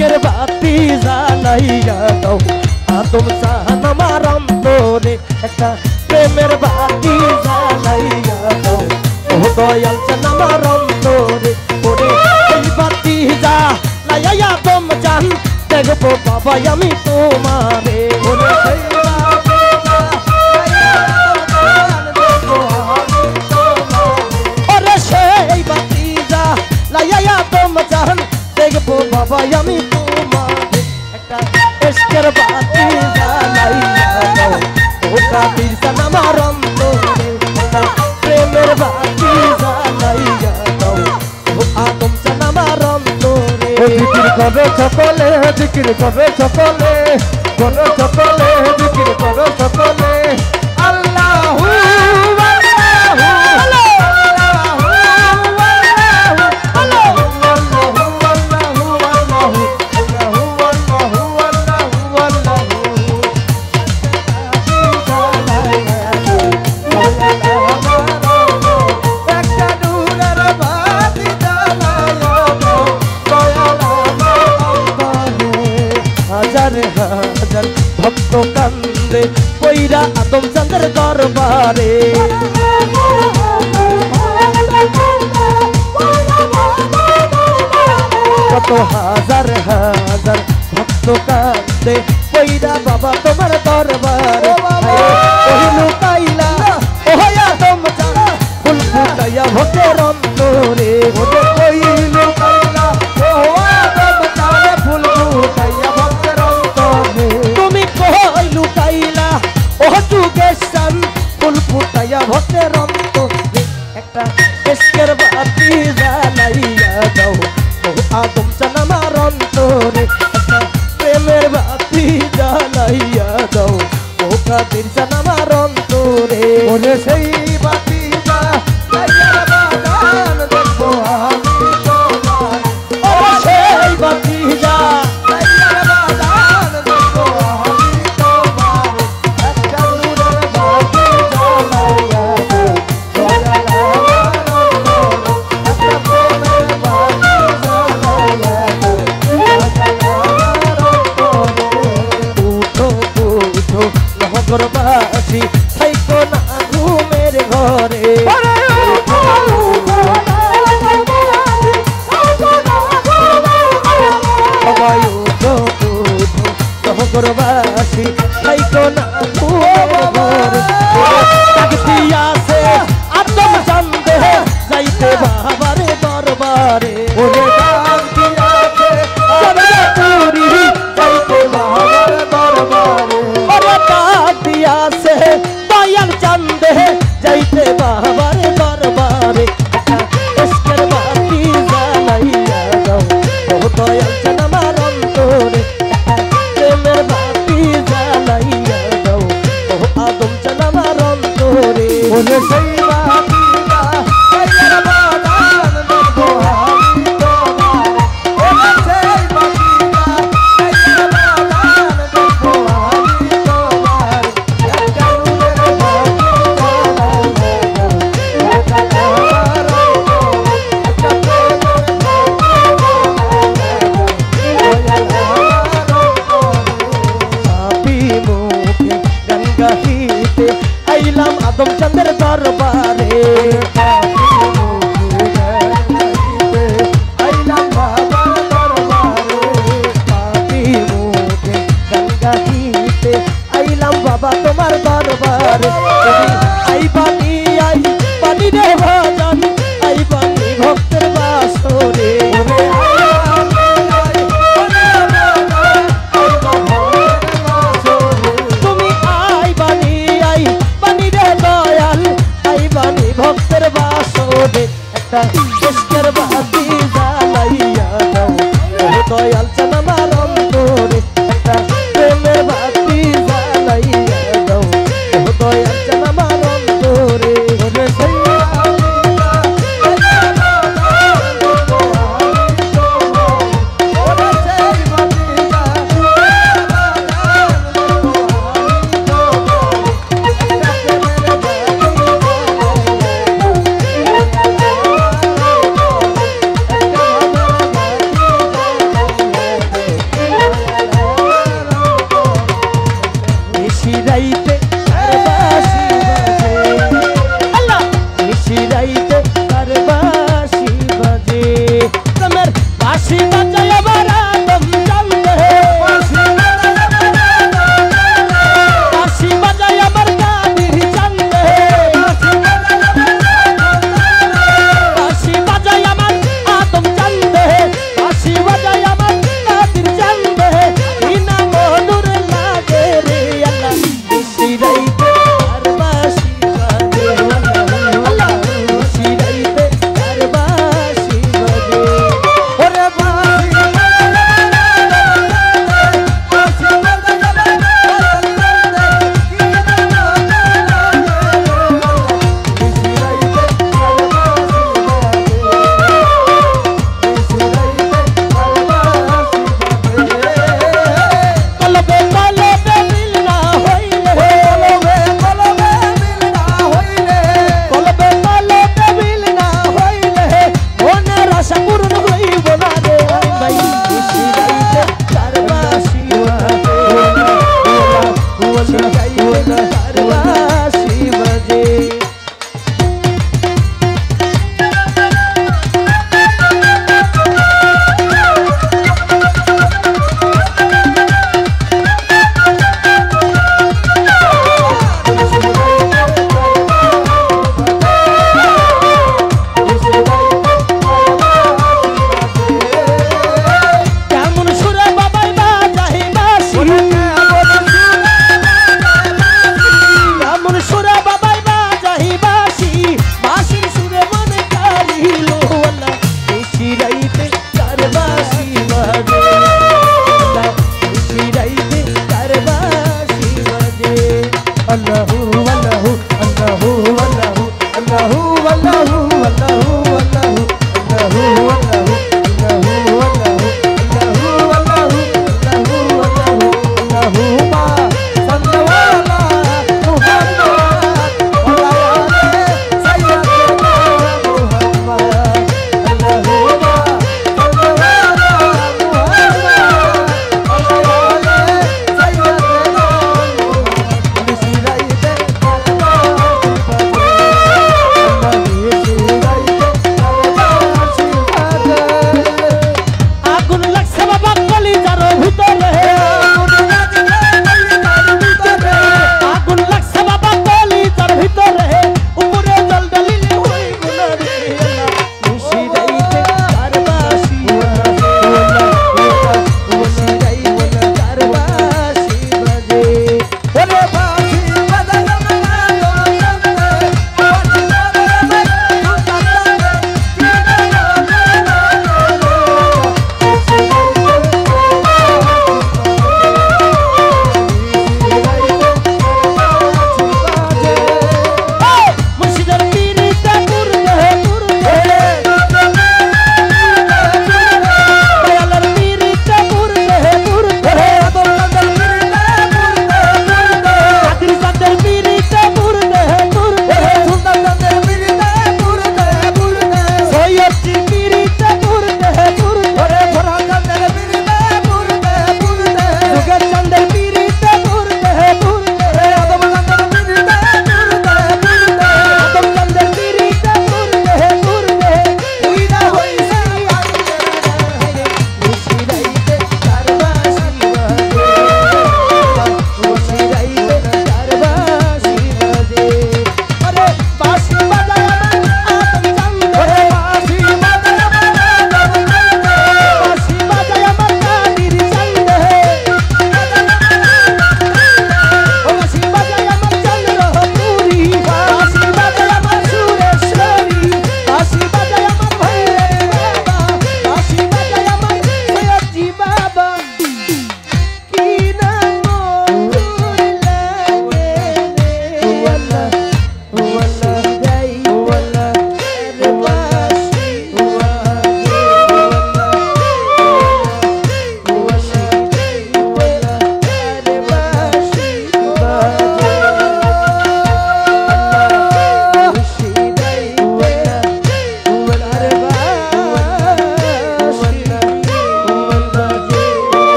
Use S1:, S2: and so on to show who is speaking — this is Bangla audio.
S1: ইশকের বাতি জ্বালাইয়া দাও আদম জান আমার অন্তরে একটা প্রেমের বাতি জ্বালাইয়া দাও ও দয়াল জান আমার অন্তরে ওরে এই বাতি জ্বালাইয়া আদম জান দেখবো বাবা আমি তোমারে ওরে সেই বাতি জ্বালাইয়া আদম জান দেখবো বাবা আমি তোমারে একটা ইশকের বাতি জ্বালাইয়া দাও ওটা বীরজান আমার অন্তরে একটা প্রেমের বাতি জ্বালাইয়া দাও ও আদম জান আমার অন্তরে
S2: জিকির করো সকলে জিকির করো সকলে করো সকলে জিকির করো সকলে আল্লাহু
S1: হাজার ভক্ত কান্দে কইরা আদম চাঁদের দরবারে কত হাজার ভক্ত কান্দে কইরা বাবা তোমার দরবারে লুকাইলা ও আদম চাঁদ ফুল ফুটাইয়া ভক্তের অন্তরে ওরে কইলু কাইলা ও আদম চাঁদ ফুল ফুটাইয়া লুকাইলা ও যুগেশন ফুল ফুটাইয়া ভক্তের অন্তরে একটা ইশকের বাতি জ্বালাইয়া দাও ও আদম জান আমার অন্তরে একটা প্রেমের বাতি জ্বালাইয়া দাও ও কাদের জান আমার অন্তরে
S2: ওরে সেই বাতি জ্বালাইয়া বাদান দেখবো আমি তোমার
S1: ও সেই বাতি
S2: জ্বালাইয়া বাদান দেখবো
S1: ঘরবাসী থাইকো না ঘুমের ঘরে ঘরবাসী থাইকো না ঘুমের ঘরে আছে আদম জানবে যাইতে বাবারে দরবারে